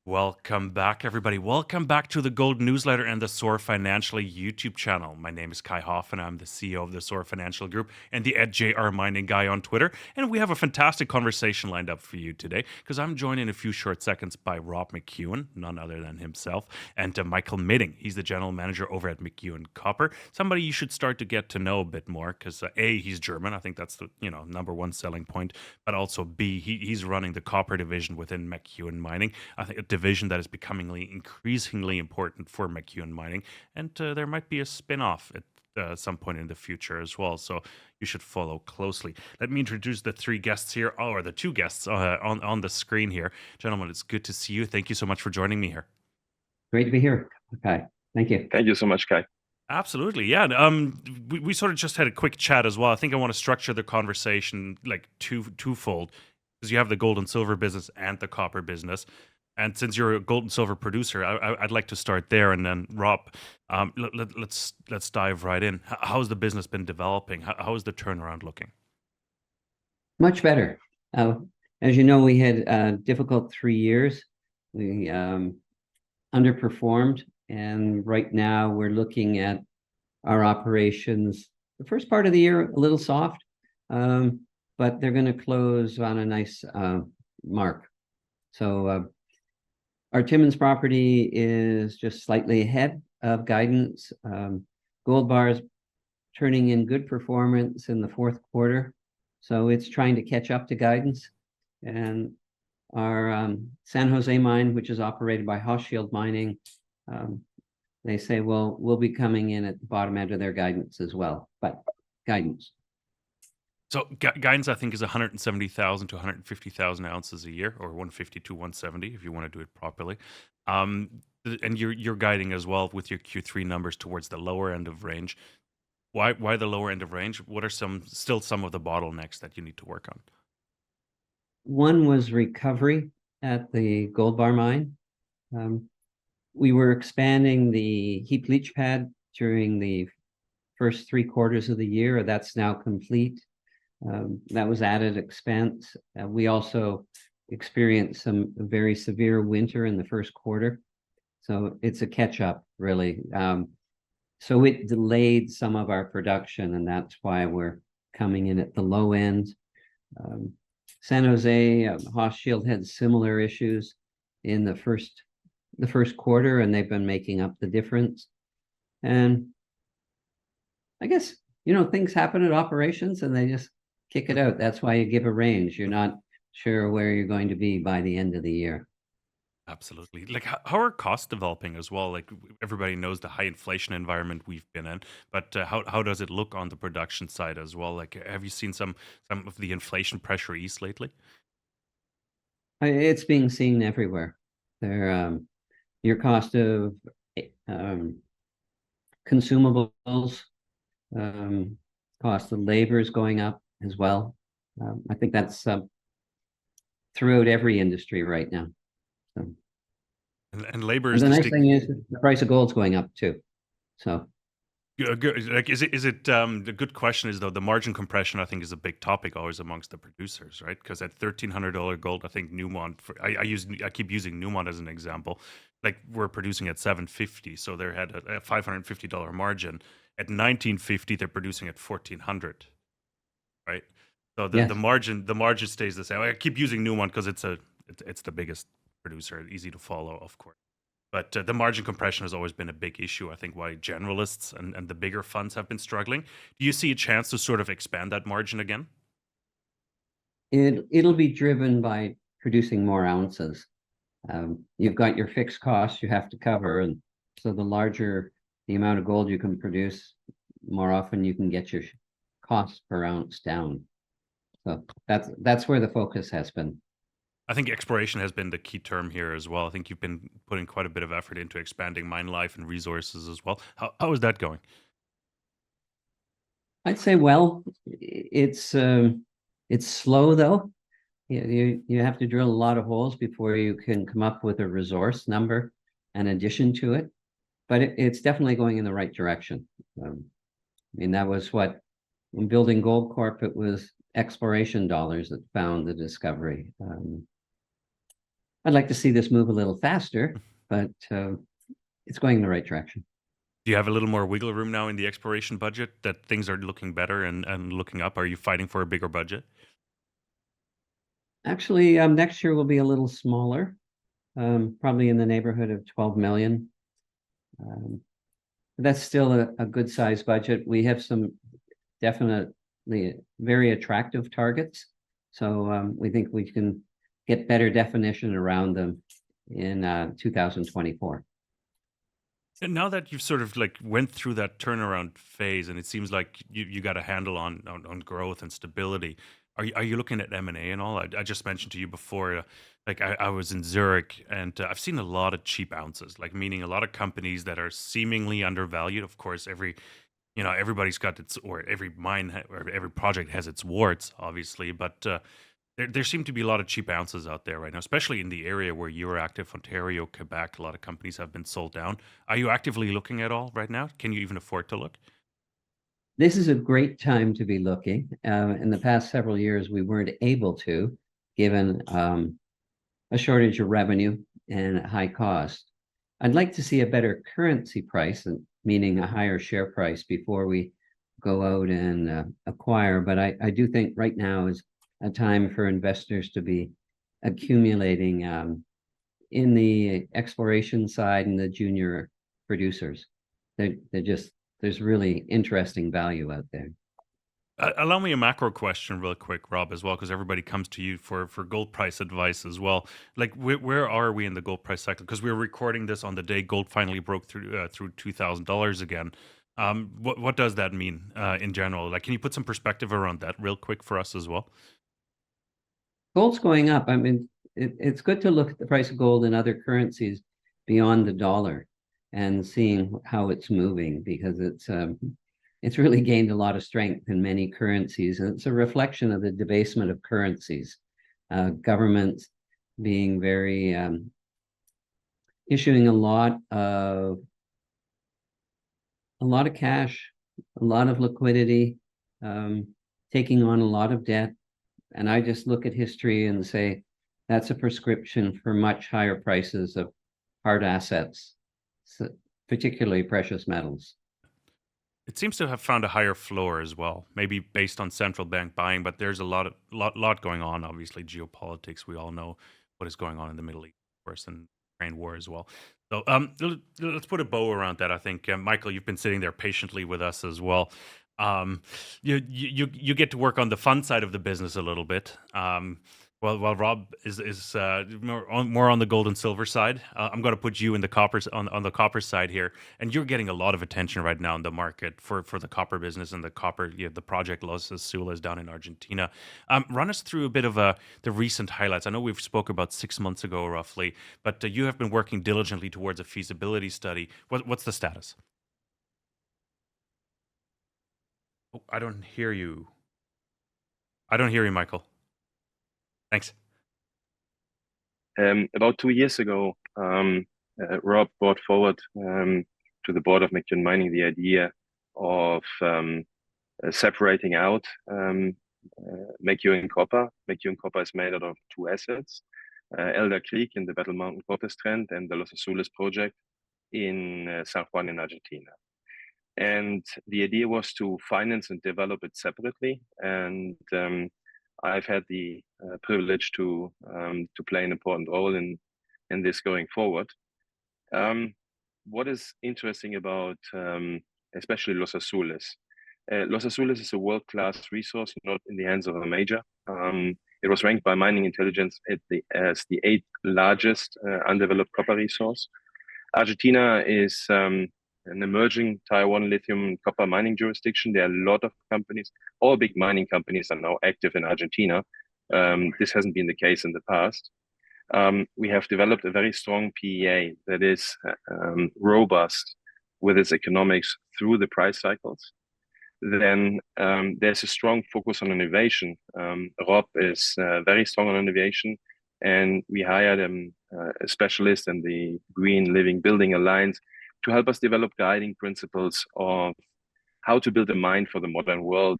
Welcome back, everybody. Welcome back to the Gold Newsletter and the SOAR Financial YouTube channel. My name is Kai Hoffmann. I'm the CEO of the SOAR Financial Group and the @JR Mining Guy on Twitter. And we have a fantastic conversation lined up for you today because I'm joined in a few short seconds by Rob McEwen, none other than himself, and Michael Midding. He's the general manager over at McEwen Copper. Somebody you should start to get to know a bit more because A, he's German. I think that's the number one selling point. But also B, he's running the copper division within McEwen Mining. I think a division that is becoming increasingly important for McEwen Mining, and there might be a spin-off at some point in the future as well. So you should follow closely. Let me introduce the three guests here, or the two guests on the screen here. Gentlemen, it's good to see you. Thank you so much for joining me here. Great to be here. Okay, thank you. Thank you so much, Kai. Absolutely, yeah. We sort of just had a quick chat as well. I think I want to structure the conversation like twofold, because you have the gold and silver business and the copper business. And since you're a gold and silver producer, I'd like to start there. And then, Rob, let's dive right in. How's the business been developing? How is the turnaround looking? Much better. As you know, we had a difficult 3 years. We underperformed, and right now we're looking at our operations. The first part of the year a little soft, but they're going to close on a nice mark. So our Timmins property is just slightly ahead of guidance. Gold Bar is turning in good performance in the fourth quarter, so it's trying to catch up to guidance. And our San Jose mine, which is operated by Hochschild Mining, they say, well, we'll be coming in at the bottom end of their guidance as well, but guidance. So guidance, I think, is 170,000 to 150,000 ounces a year, or 150 to 170 if you want to do it properly. And you're guiding as well with your Q3 numbers towards the lower end of range. Why the lower end of range? What are still some of the bottlenecks that you need to work on? One was recovery at the Gold Bar mine. We were expanding the heap leach pad during the first 3 quarters of the year. That's now complete. That was added expense. We also experienced some very severe winter in the first quarter. So it's a catch up, really. So it delayed some of our production, and that's why we're coming in at the low end. San Jose, Hochschild had similar issues in the first quarter, and they've been making up the difference. And I guess, things happen at operations and they just kick it out. That's why you give a range. You're not sure where you're going to be by the end of the year. Absolutely. Like, how are costs developing as well? Like, everybody knows the high inflation environment we've been in, but how does it look on the production side as well? Like, have you seen some of the inflation pressure ease lately? It's being seen everywhere. Your cost of consumables, cost of labor is going up as well. I think that's throughout every industry right now. So, and labor is the nice thing is the price of gold's going up too. So good. Like, is it the good question is, though, the margin compression I think is a big topic always amongst the producers, right? Because at $1,300 gold, I think Newmont, I keep using Newmont as an example. Like, we're producing at $750, so they had a $550 margin. At $1,950, they're producing at $1,400, right? So the margin stays the same. I keep using Newmont because it's the biggest producer, easy to follow, of course. But the margin compression has always been a big issue, I think, why generalists and the bigger funds have been struggling. Do you see a chance to sort of expand that margin again? It'll be driven by producing more ounces. You've got your fixed costs you have to cover, and so the larger the amount of gold you can produce, more often you can get your cost per ounce down. So that's where the focus has been. I think exploration has been the key term here as well. I think you've been putting quite a bit of effort into expanding mine life and resources as well. How is that going? I'd say, well, it's slow though. You have to drill a lot of holes before you can come up with a resource number in addition to it. But it's definitely going in the right direction. I mean, that was what, when building Goldcorp, it was exploration dollars that found the discovery. I'd like to see this move a little faster, but it's going in the right direction. Do you have a little more wiggle room now in the exploration budget that things are looking better and looking up? Are you fighting for a bigger budget? Actually, next year will be a little smaller, probably in the neighborhood of 12 million. That's still a good size budget. We have some definitely very attractive targets. So we think we can get better definition around them in 2024. And now that you've sort of like went through that turnaround phase, and it seems like you got a handle on growth and stability, are you looking at M&A and all? I just mentioned to you before, like I was in Zurich, and I've seen a lot of cheap ounces, like meaning a lot of companies that are seemingly undervalued. Of course, everybody's got its, or every or every project has its warts, obviously, but there seem to be a lot of cheap ounces out there right now, especially in the area where you're active, Ontario, Quebec. A lot of companies have been sold down. Are you actively looking at all right now? Can you even afford to look? This is a great time to be looking. In the past several years, we weren't able to, given a shortage of revenue and high cost. I'd like to see a better currency price, meaning a higher share price, before we go out and acquire. But I do think right now is a time for investors to be accumulating in the exploration side and the junior producers. They're just, there's really interesting value out there. Allow me a macro question, real quick, Rob, as well, because everybody comes to you for gold price advice as well. Like, where are we in the gold price cycle? Because we're recording this on the day gold finally broke through $2,000 again. What does that mean in general? Like, can you put some perspective around that, real quick, for us as well? Gold's going up. I mean, it's good to look at the price of gold in other currencies beyond the dollar and seeing how it's moving, because it's really gained a lot of strength in many currencies, and it's a reflection of the debasement of currencies. Governments being very issuing a lot of cash, a lot of liquidity, taking on a lot of debt. And I just look at history and say that's a prescription for much higher prices of hard assets, particularly precious metals. It seems to have found a higher floor as well, maybe based on central bank buying, but there's a lot going on. Obviously, geopolitics. We all know what is going on in the Middle East, of course, and Ukraine war as well. So, let's put a bow around that. I think, Michael, you've been sitting there patiently with us as well. Um, you get to work on the fun side of the business a little bit. While Rob is more on the gold and silver side, I'm going to put you in the coppers on the copper side here, and you're getting a lot of attention right now in the market for the copper business and the copper, the project Los Azules down in Argentina. Run us through a bit of the recent highlights. I know we've spoke about 6 months ago roughly, but you have been working diligently towards a feasibility study. What's the status? Oh, I don't hear you. I don't hear you, Michael. Thanks. About 2 years ago, Rob brought forward to the board of McEwen Mining the idea of separating out McEwen Copper. McEwen Copper is made out of two assets, Elder Creek in the Battle Mountain Copper Strand and the Los Azules project in San Juan in Argentina. And the idea was to finance and develop it separately. And I've had the privilege to play an important role in this going forward. What is interesting about especially Los Azules? Los Azules is a world-class resource, not in the hands of a major. It was ranked by Mining Intelligence as the 8th largest undeveloped copper resource. Argentina is an emerging Tier 1 lithium copper mining jurisdiction. There are a lot of companies, all big mining companies are now active in Argentina. This hasn't been the case in the past. We have developed a very strong PEA that is robust with its economics through the price cycles. Then there's a strong focus on innovation. Rob is very strong on innovation, and we hired a specialist in the Green Living Building Alliance to help us develop guiding principles of how to build a mine for the modern world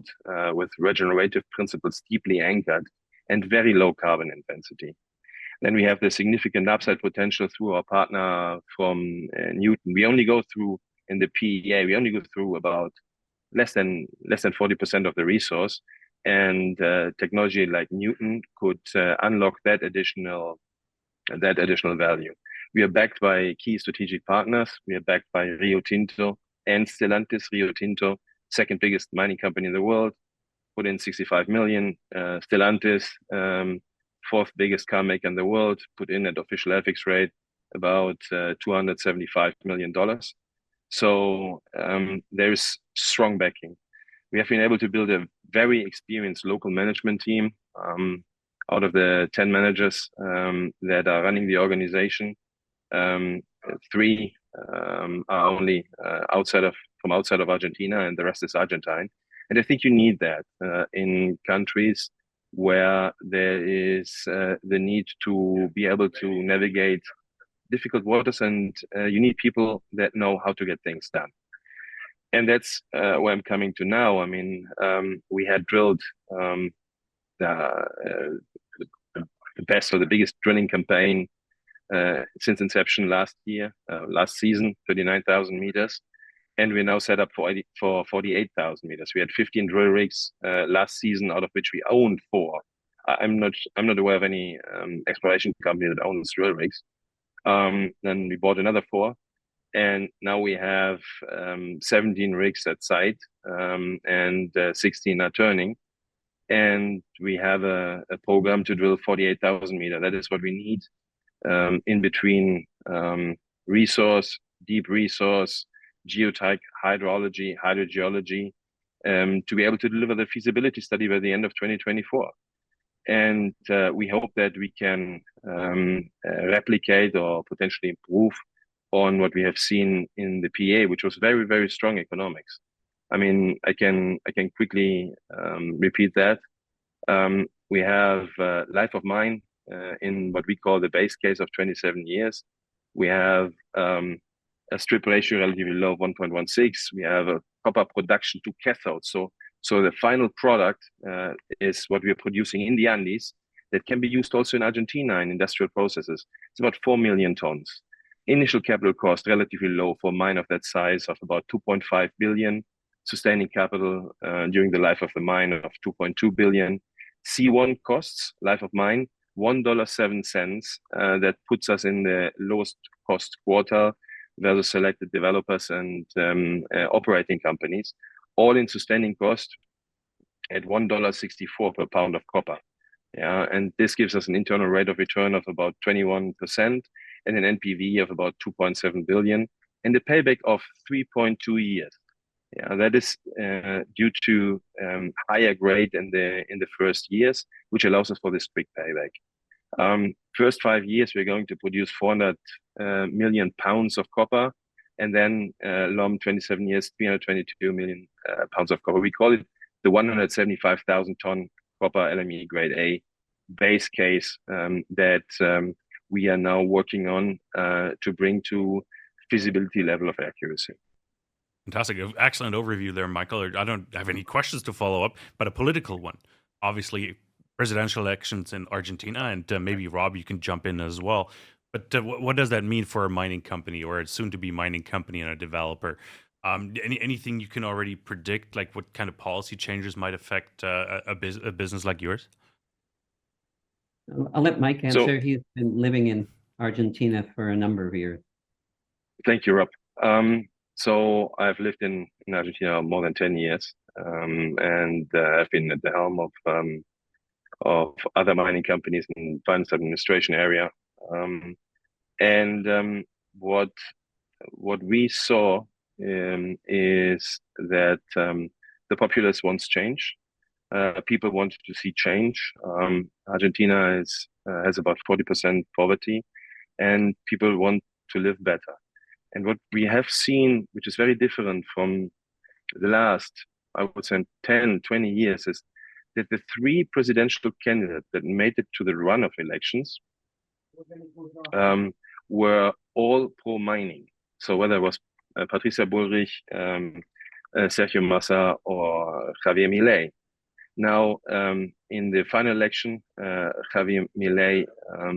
with regenerative principles deeply anchored and very low carbon intensity. Then we have the significant upside potential through our partner from Newton. We only go through in the PEA. We only go through about less than 40% of the resource, and technology like Newton could unlock that additional value. We are backed by key strategic partners. We are backed by Rio Tinto and Stellantis. Rio Tinto, second biggest mining company in the world, put in 65 million. Stellantis, fourth biggest car maker in the world, put in at official FX rate about $275 million. So there's strong backing. We have been able to build a very experienced local management team. Out of the 10 managers that are running the organization, 3 are only outside of Argentina, and the rest is Argentine. And I think you need that in countries where there is the need to be able to navigate difficult waters, and you need people that know how to get things done. And that's where I'm coming to now. I mean, we had drilled the best or the biggest drilling campaign since inception last season, 39,000 meters. And we're now set up for 48,000 meters. We had 15 drill rigs last season, out of which we owned 4. I'm not aware of any exploration company that owns drill rigs. Then we bought another 4, and now we have 17 rigs at site, and 16 are turning. And we have a program to drill 48,000 meters. That is what we need in between resource, deep resource, geotech, hydrology, hydrogeology, to be able to deliver the feasibility study by the end of 2024. And we hope that we can replicate or potentially improve on what we have seen in the PEA, which was very, very strong economics. I mean, I can quickly repeat that. We have life of mine in what we call the base case of 27 years. We have a strip ratio relatively low, 1.16. We have a copper production to cathode. So the final product is what we are producing in the Andes that can be used also in Argentina in industrial processes. It's about 4 million tons. Initial capital cost relatively low for a mine of that size of about 2.5 billion. Sustaining capital during the life of the mine of 2.2 billion. C1 costs, life of mine, $1.07. That puts us in the lowest cost quartile versus selected developers and operating companies. All in sustaining cost at $1.64 per pound of copper. Yeah, and this gives us an internal rate of return of about 21% and an NPV of about 2.7 billion and a payback of 3.2 years. Yeah, that is due to higher grade in the first years, which allows us for this quick payback. First 5 years, we're going to produce 400 million pounds of copper, and then long 27 years, 322 million pounds of copper. We call it the 175,000 ton copper LME grade A base case that we are now working on to bring to feasibility level of accuracy. Fantastic. Excellent overview there, Michael. I don't have any questions to follow up, but a political one. Obviously, presidential elections in Argentina, and maybe, Rob, you can jump in as well. But what does that mean for a mining company or a soon-to-be mining company and a developer? Anything you can already predict, like what kind of policy changes might affect a business like yours? I'll let Mike answer. He's been living in Argentina for a number of years. Thank you, Rob. So I've lived in Argentina more than 10 years, and I've been at the helm of other mining companies in finance administration area. What we saw is that the populace wants change. People want to see change. Argentina has about 40% poverty, and people want to live better. And what we have seen, which is very different from the last, I would say, 10, 20 years, is that the 3 presidential candidates that made it to the runoff elections were all pro-mining. So whether it was Patricia Bullrich, Sergio Massa, or Javier Milei. Now, in the final election, Javier Milei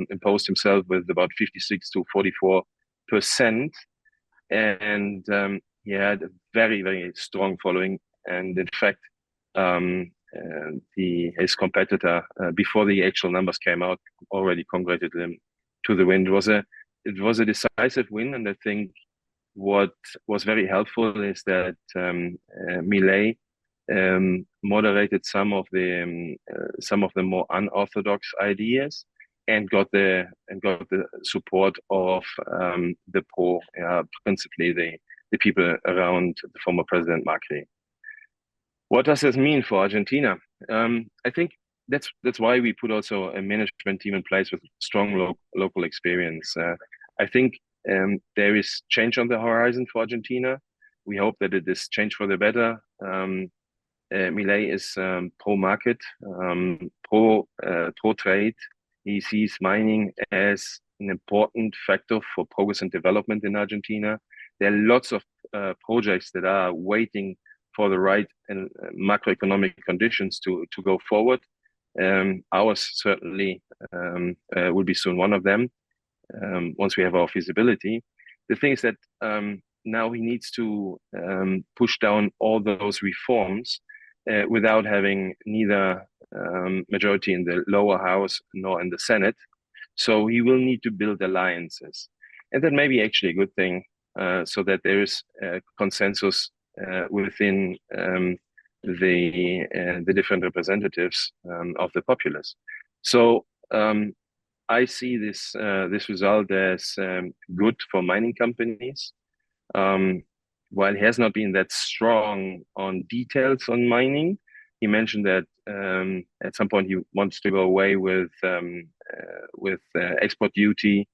imposed himself with about 56 to 44%, and he had a very, very strong following. And in fact, his competitor, before the actual numbers came out, already congratulated him to the win. It was a decisive win, and I think what was very helpful is that Milei moderated some of the more unorthodox ideas and got the support of the pro, principally the people around the former President Macri. What does this mean for Argentina? I think that's why we put also a management team in place with strong local experience. I think there is change on the horizon for Argentina. We hope that it is change for the better. Milei is pro-market, pro-trade. He sees mining as an important factor for progress and development in Argentina. There are lots of projects that are waiting for the right and macroeconomic conditions to go forward. Ours certainly will be soon one of them once we have our feasibility. The thing is that now he needs to push down all those reforms without having neither majority in the lower house nor in the Senate. So he will need to build alliances. And that may be actually a good thing, so that there is consensus within the different representatives of the populace. So I see this result as good for mining companies. While he has not been that strong on details on mining, he mentioned that at some point he wants to go away with export duty.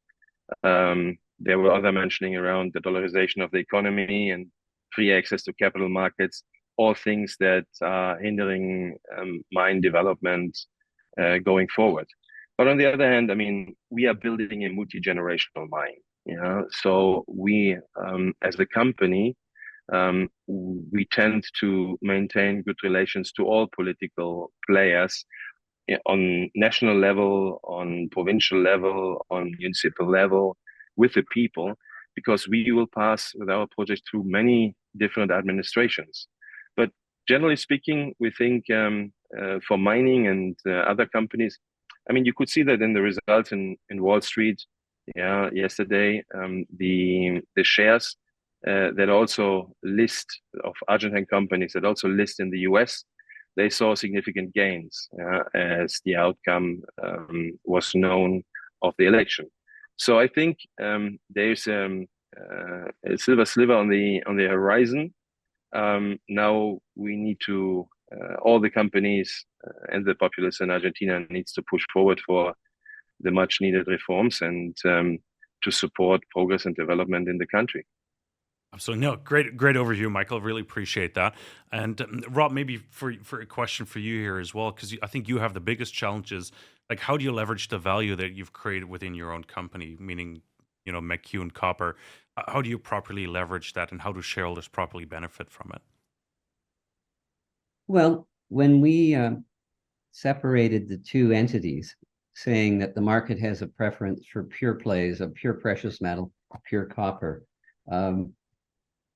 There were other mentioning around the dollarization of the economy and free access to capital markets, all things that are hindering mine development going forward. But on the other hand, I mean, we are building a multi-generational mine. So we, as a company, we tend to maintain good relations to all political players on national level, on provincial level, on municipal level, with the people, because we will pass with our project through many different administrations. But generally speaking, we think for mining and other companies, I mean, you could see that in the results in Wall Street, yesterday, the shares that also list of Argentine companies that also list in the US, they saw significant gains as the outcome was known of the election. So I think there's a silver sliver on the horizon. Now we need to all the companies and the populace in Argentina needs to push forward for the much needed reforms and to support progress and development in the country. Absolutely. No, great overview, Michael. Really appreciate that. And Rob, maybe for a question for you here as well, because I think you have the biggest challenges. Like, how do you leverage the value that you've created within your own company, meaning, McEwen Copper? How do you properly leverage that, and how do shareholders properly benefit from it? Well, when we separated the two entities, saying that the market has a preference for pure plays of pure precious metal, pure copper,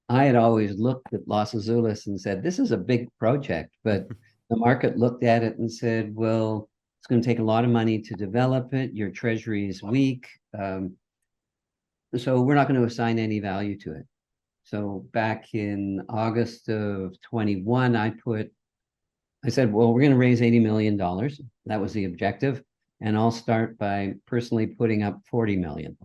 I had always looked at Los Azules and said, this is a big project, but the market looked at it and said, well, it's going to take a lot of money to develop it. Your treasury is weak. So we're not going to assign any value to it. So back in August of 21, I said, well, we're going to raise $80 million. That was the objective. And I'll start by personally putting up 40 million.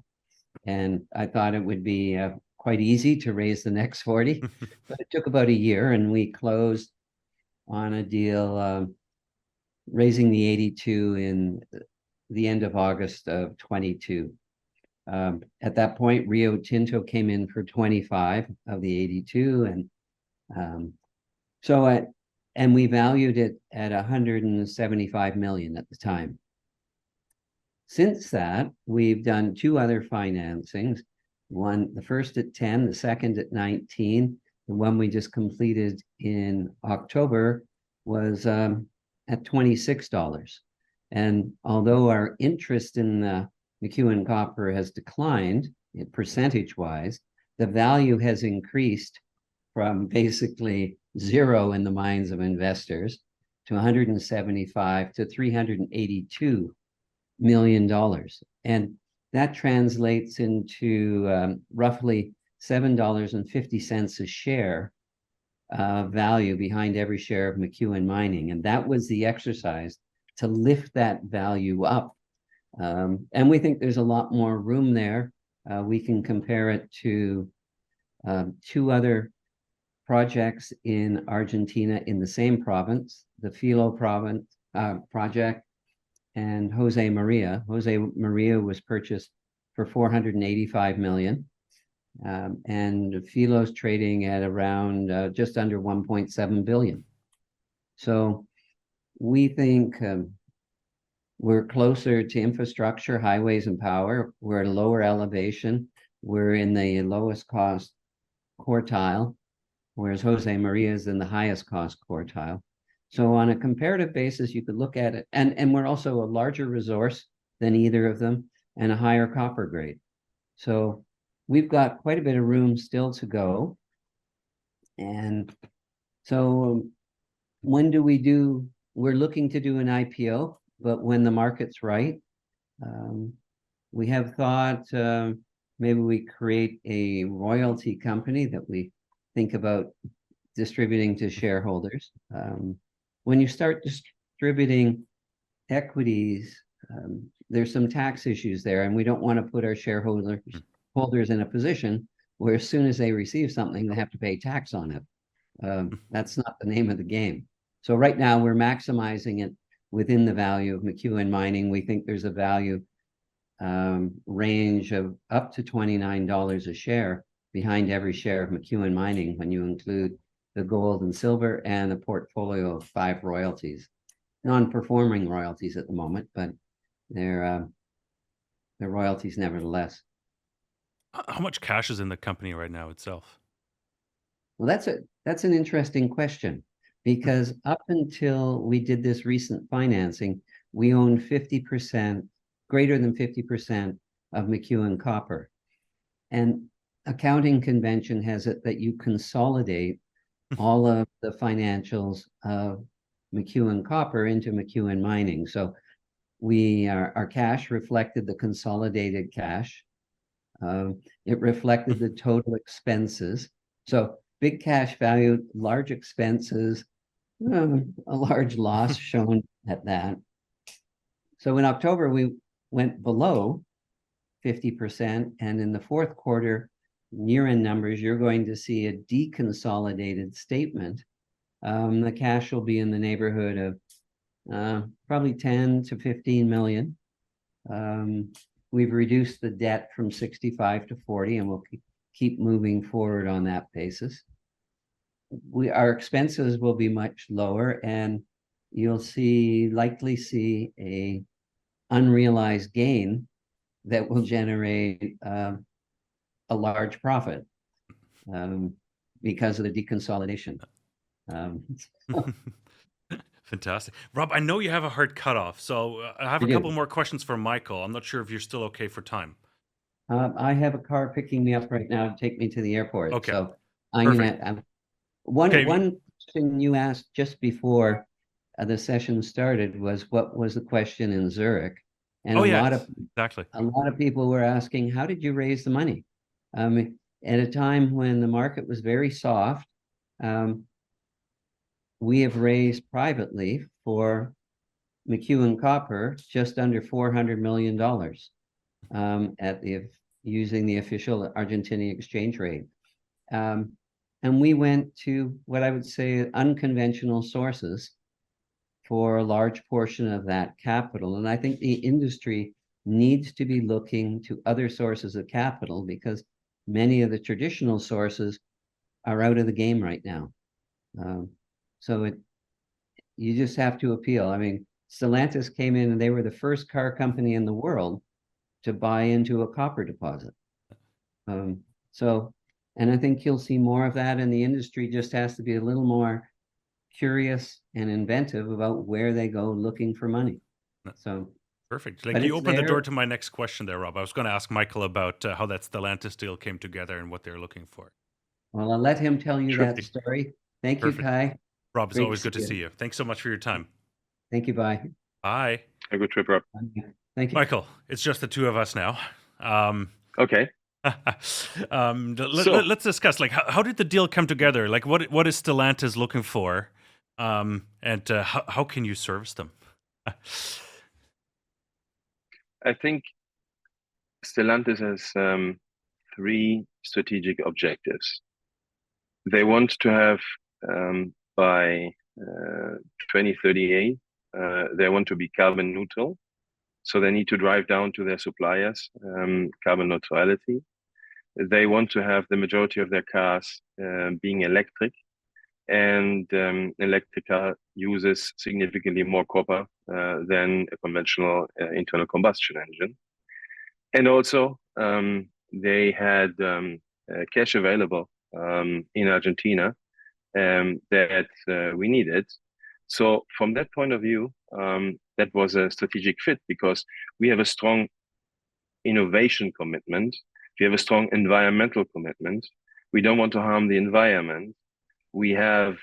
And I thought it would be quite easy to raise the next 40, but it took about a year, and we closed on a deal raising the 82 in the end of August of 22. At that point, Rio Tinto came in for 25 of the 82, and we valued it at 175 million at the time. Since that, we've done two other financings. One, the first at 10, the second at 19. The one we just completed in October was at $26. And although our interest in McEwen Copper has declined percentage-wise, the value has increased from basically zero in the minds of investors to 175 to $382 million. And that translates into roughly $7.50 a share value behind every share of McEwen Mining. And that was the exercise to lift that value up. And we think there's a lot more room there. We can compare it to two other projects in Argentina in the same province, the Filo project and Jose Maria. Jose Maria was purchased for $485 million. And Filo's trading at around just under 1.7 billion. So we think we're closer to infrastructure, highways, and power. We're at a lower elevation. We're in the lowest cost quartile, whereas Jose Maria is in the highest cost quartile. So on a comparative basis, you could look at it, and we're also a larger resource than either of them and a higher copper grade. So we've got quite a bit of room still to go. And so when do we do, we're looking to do an IPO, but when the market's right. We have thought maybe we create a royalty company that we think about distributing to shareholders. When you start distributing equities, there's some tax issues there, and we don't want to put our shareholders in a position where as soon as they receive something, they have to pay tax on it. That's not the name of the game. So right now we're maximizing it within the value of McEwen Mining. We think there's a value range of up to $29 a share behind every share of McEwen Mining when you include the gold and silver and a portfolio of 5 royalties, non-performing royalties at the moment, but they're royalties nevertheless. How much cash is in the company right now itself? Well, that's an interesting question, because up until we did this recent financing, we owned 50%, greater than 50% of McEwen Copper. And accounting convention has it that you consolidate all of the financials of McEwen Copper into McEwen Mining. So our cash reflected the consolidated cash. It reflected the total expenses. So big cash value, large expenses, a large loss shown at that. So in October, we went below 50%. And in the fourth quarter, year-end numbers, you're going to see a deconsolidated statement. The cash will be in the neighborhood of probably 10 to 15 million. We've reduced the debt from 65 to 40, and we'll keep moving forward on that basis. Our expenses will be much lower, and you'll likely see a unrealized gain that will generate a large profit because of the deconsolidation. Fantastic. Rob, I know you have a hard cutoff, so I have a couple more questions for Michael. I'm not sure if you're still okay for time. I have a car picking me up right now to take me to the airport. Okay. So I'm gonna one question you asked just before the session started was, what was the question in Zurich? And exactly. A lot of people were asking, how did you raise the money? At a time when the market was very soft, we have raised privately for McEwen Copper just under $400 million using the official Argentinian exchange rate. And we went to what I would say unconventional sources for a large portion of that capital. And I think the industry needs to be looking to other sources of capital, because many of the traditional sources are out of the game right now. So you just have to appeal. I mean, Stellantis came in and they were the first car company in the world to buy into a copper deposit. And I think you'll see more of that, and the industry just has to be a little more curious and inventive about where they go looking for money. No. So, Perfect. but Like you it's opened the door there. to my next question there, Rob. I was going to ask Michael about how that Stellantis deal came together and what they're looking for. Well, I'll let him tell you that Terrific. story. Thank you, Perfect. Kai. Rob, it's Great always to good to see see you. you. Thanks so much for your time. Thank you. Bye. Bye. A good trip, Rob. Thank you. Michael, it's just the two of us now. Okay. So Let's discuss, like, how did the deal come together? Like, what is Stellantis looking for? And how can you service them? I think Stellantis has three strategic objectives. They want to have by 2038, they want to be carbon neutral. So they need to drive down to their suppliers carbon neutrality. They want to have the majority of their cars being electric, and electric car uses significantly more copper than a conventional internal combustion engine. And also, they had cash available in Argentina that we needed. So from that point of view, that was a strategic fit because we have a strong innovation commitment. We have a strong environmental commitment. We don't want to harm the environment. We have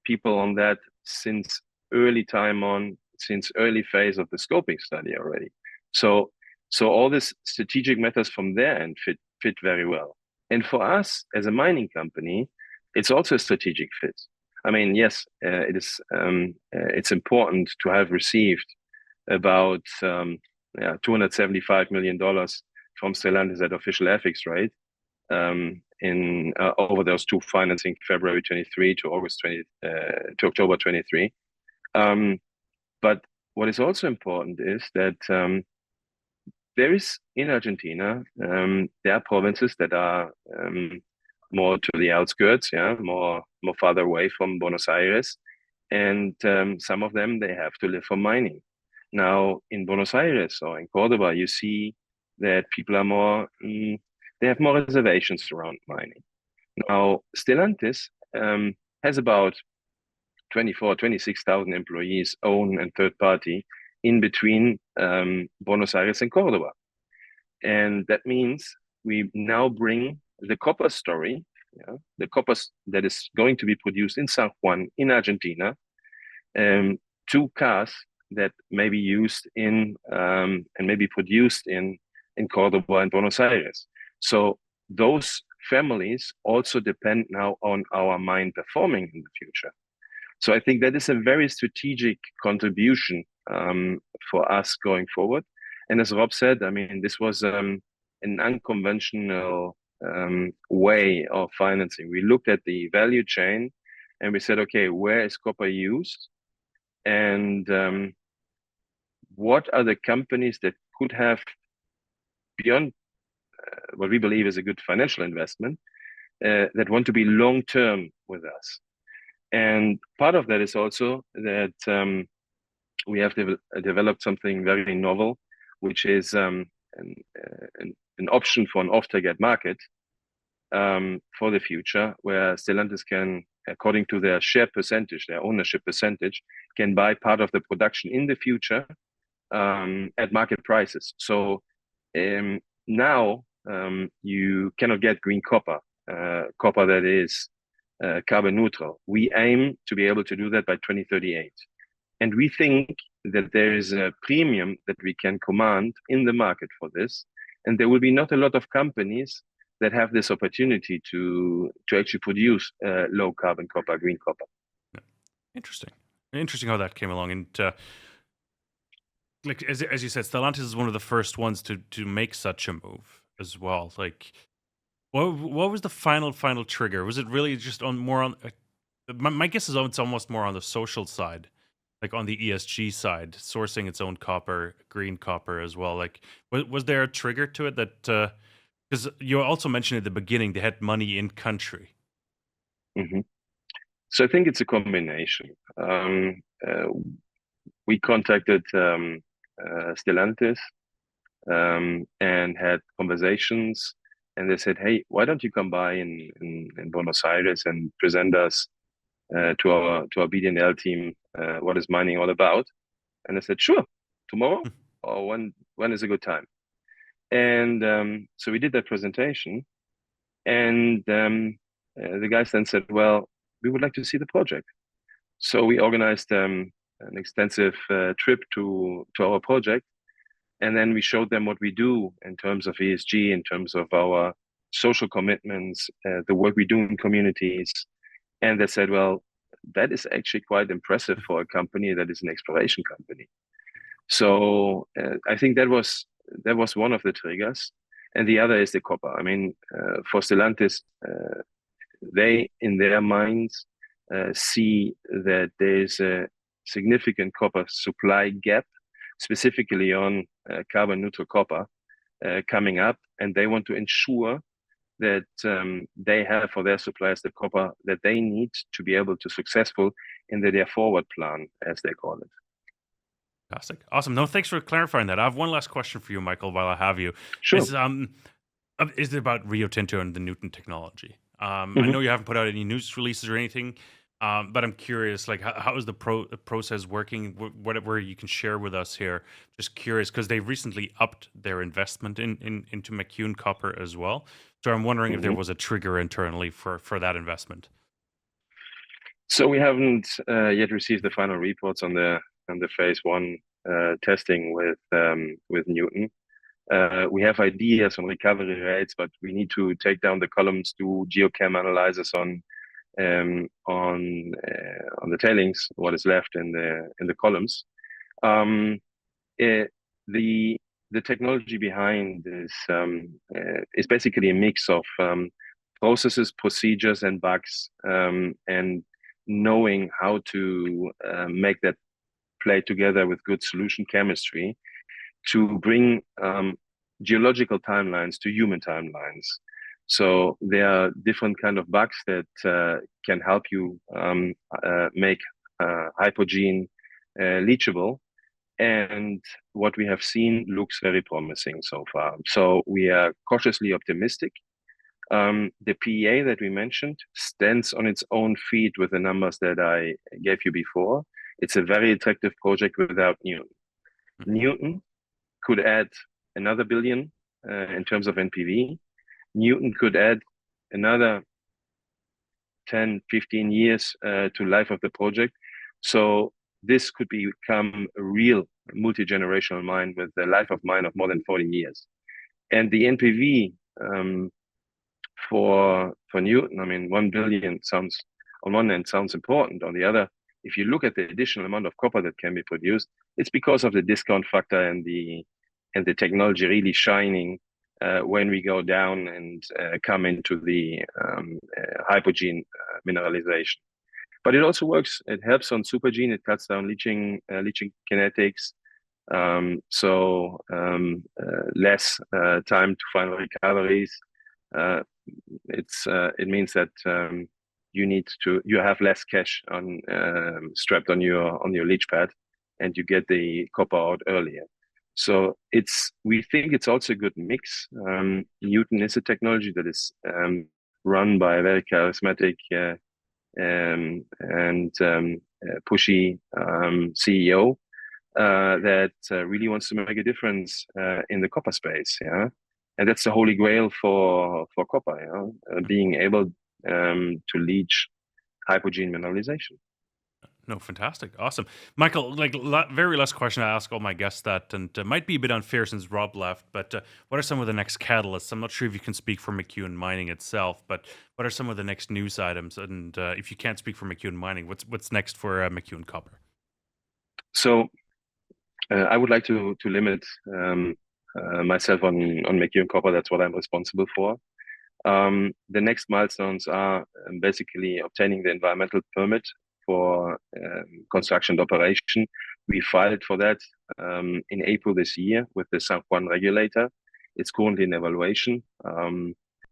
people on that since early phase of the scoping study already. So all this strategic matters from there and fit very well. And for us as a mining company, it's also a strategic fit. I mean, yes, it is. It's important to have received about $275 million from Stellantis at official FX rate in over those two financing, February 23 to October 23. But what is also important is that there is in Argentina, there are provinces that are more to the outskirts, more farther away from Buenos Aires, and some of them they have to live from mining. Now in Buenos Aires or in Cordoba, you see that people are more they have more reservations around mining. Now Stellantis has about 26,000 employees, own and third party, in between Buenos Aires and Cordoba. And that means we now bring the copper story, the copper that is going to be produced in San Juan in Argentina, to cars that may be used in and may be produced in Cordoba and Buenos Aires. So those families also depend now on our mine performing in the future. So I think that is a very strategic contribution for us going forward. And as Rob said, I mean, this was an unconventional way of financing. We looked at the value chain and we said, okay, where is copper used? And what are the companies that could have, beyond what we believe is a good financial investment, that want to be long-term with us? And part of that is also that we have developed something very novel, which is an option for an off-take at market for the future, where Stellantis can, according to their share percentage, their ownership percentage, can buy part of the production in the future at market prices. So now you cannot get green copper, copper that is carbon neutral. We aim to be able to do that by 2038. And we think that there is a premium that we can command in the market for this. And there will be not a lot of companies that have this opportunity to actually produce low carbon copper, green copper. Interesting how that came along. And like as you said, Stellantis is one of the first ones to make such a move as well. Like, what was the final trigger? Was it really just more on? My guess is it's almost more on the social side, like on the ESG side, sourcing its own copper, green copper as well. Like, was there a trigger to it that? Because you also mentioned at the beginning they had money in country. Mm-hmm. So I think it's a combination. We contacted Stellantis and had conversations, and they said, "Hey, why don't you come by in Buenos Aires and present us to our BDNL team what is mining all about. And I said, sure, tomorrow or when is a good time? And so we did that presentation, and the guys then said, well, we would like to see the project. So we organized an extensive trip to our project, and then we showed them what we do in terms of ESG, in terms of our social commitments, the work we do in communities. And they said, well, that is actually quite impressive for a company that is an exploration company. So I think that was one of the triggers, and the other is the copper. I mean, for Stellantis, they in their minds see that there's a significant copper supply gap, specifically on carbon neutral copper coming up, and they want to ensure that they have for their suppliers the copper that they need to be able to successful in their forward plan, as they call it. Fantastic. Awesome. No, thanks for clarifying that. I have one last question for you, Michael, while I have you. Sure. Is it about Rio Tinto and the Newton technology? I know you haven't put out any news releases or anything, but I'm curious, like, how is the process working? Whatever you can share with us here. Just curious, because they recently upped their investment into McEwen Copper as well. So I'm wondering if there was a trigger internally for that investment. So we haven't yet received the final reports on the phase one testing with Newton. We have ideas on recovery rates, but we need to take down the columns, do geochem analysis on the tailings, what is left in the columns. The technology behind is basically a mix of processes, procedures, and bugs, and knowing how to make that play together with good solution chemistry to bring geological timelines to human timelines. So there are different kind of bugs that can help you make hypogene leachable. And what we have seen looks very promising so far. So we are cautiously optimistic. The PEA that we mentioned stands on its own feet with the numbers that I gave you before. It's a very attractive project without Newton. Newton could add another billion in terms of NPV. Newton could add another 10, 15 years to life of the project. So this could become a real multi-generational mine with a life of mine of more than 40 years. And the NPV for Newton, I mean, 1 billion sounds, on one end, sounds important. On the other, if you look at the additional amount of copper that can be produced, it's because of the discount factor and the technology really shining when we go down and come into the hypogene mineralization. But it also works. It helps on supergene. It cuts down leaching kinetics. So less time to final recoveries. It means that you have less cash on strapped on your leach pad, and you get the copper out earlier. So we think it's also a good mix. Newton is a technology that is run by a very charismatic and pushy CEO that really wants to make a difference in the copper space. Yeah, and that's the holy grail for copper. Being able to leach hypogene mineralization. No, fantastic. Awesome. Michael, like very last question I ask all my guests that, and might be a bit unfair since Rob left, but what are some of the next catalysts? I'm not sure if you can speak for McEwen Mining itself, but what are some of the next news items? And if you can't speak for McEwen Mining, what's next for McEwen Copper? So I would like to limit myself on McEwen Copper. That's what I'm responsible for. The next milestones are basically obtaining the environmental permit for construction and operation. We filed for that in April this year with the San Juan regulator. It's currently in evaluation.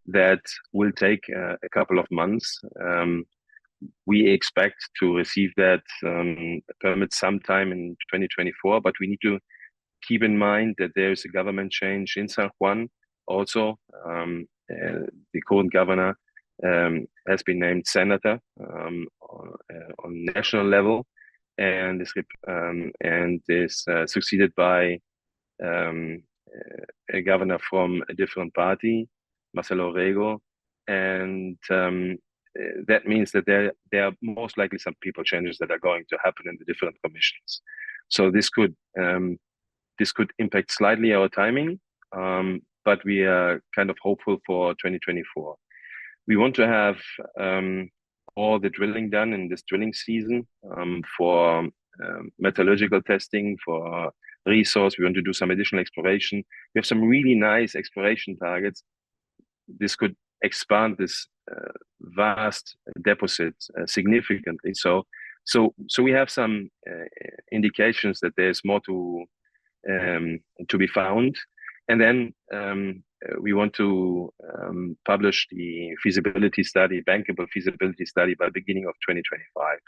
That will take a couple of months. We expect to receive that permit sometime in 2024, but we need to keep in mind that there is a government change in San Juan. Also, the current governor has been named senator on national level, and is succeeded by a governor from a different party, Marcelo Rego, and that means that there are most likely some people changes that are going to happen in the different commissions. So this could impact slightly our timing, but we are kind of hopeful for 2024. We want to have all the drilling done in this drilling season for metallurgical testing, for resource. We want to do some additional exploration. We have some really nice exploration targets. This could expand this vast deposit significantly. So we have some indications that there's more to be found. And then we want to publish the feasibility study, bankable feasibility study, by beginning of 2025.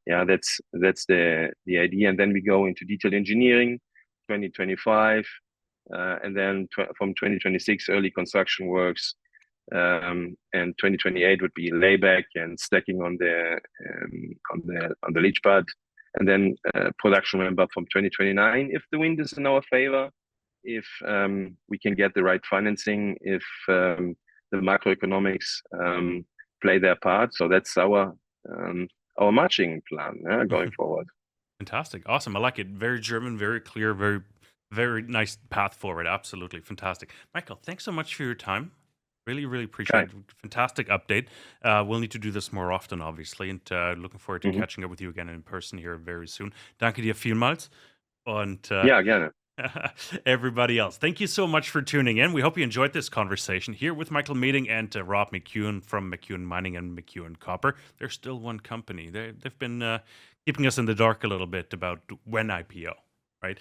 Yeah, that's the idea. And then we go into detailed engineering, 2025, and then from 2026, early construction works, and 2028 would be layback and stacking on the leach pad, and then production ramp up from 2029 if the wind is in our favor, if we can get the right financing, if the macroeconomics play their part. So that's our marching plan going forward. Fantastic. Awesome. I like it. Very German, very clear, very, very nice path forward. Absolutely. Fantastic. Michael, thanks so much for your time. Really, really appreciate it. Fantastic update. We'll need to do this more often, obviously, and looking forward to catching up with you again in person here very soon. Danke dir vielmals. Und ja, gerne. Everybody else, thank you so much for tuning in. We hope you enjoyed this conversation here with Michael Meeting and Rob McEwen from McEwen Mining and McEwen Copper. They're still one company. They've been keeping us in the dark a little bit about when IPO, right?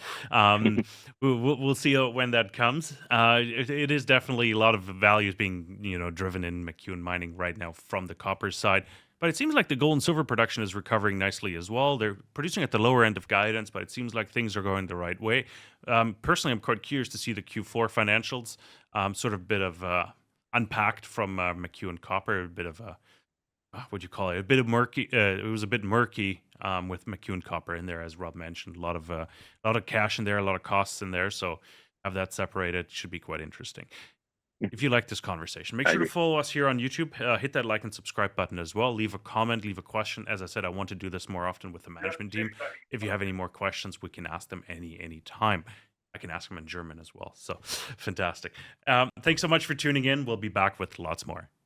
We'll see when that comes. It is definitely a lot of values being driven in McEwen Mining right now from the copper side. But it seems like the gold and silver production is recovering nicely as well. They're producing at the lower end of guidance, but it seems like things are going the right way. Personally, I'm quite curious to see the Q4 financials, sort of a bit of unpacked from McEwen Copper, a bit of a, what'd you call it? A bit of murky. It was a bit murky with McEwen Copper in there, as Rob mentioned. A lot of cash in there, a lot of costs in there. So have that separated should be quite interesting. If you like this conversation, make sure to follow us here on YouTube. Hit that like and subscribe button as well. Leave a comment, leave a question. As I said, I want to do this more often with the management team. If you have any more questions, we can ask them any time. I can ask them in German as well. So fantastic. Thanks so much for tuning in. We'll be back with lots more.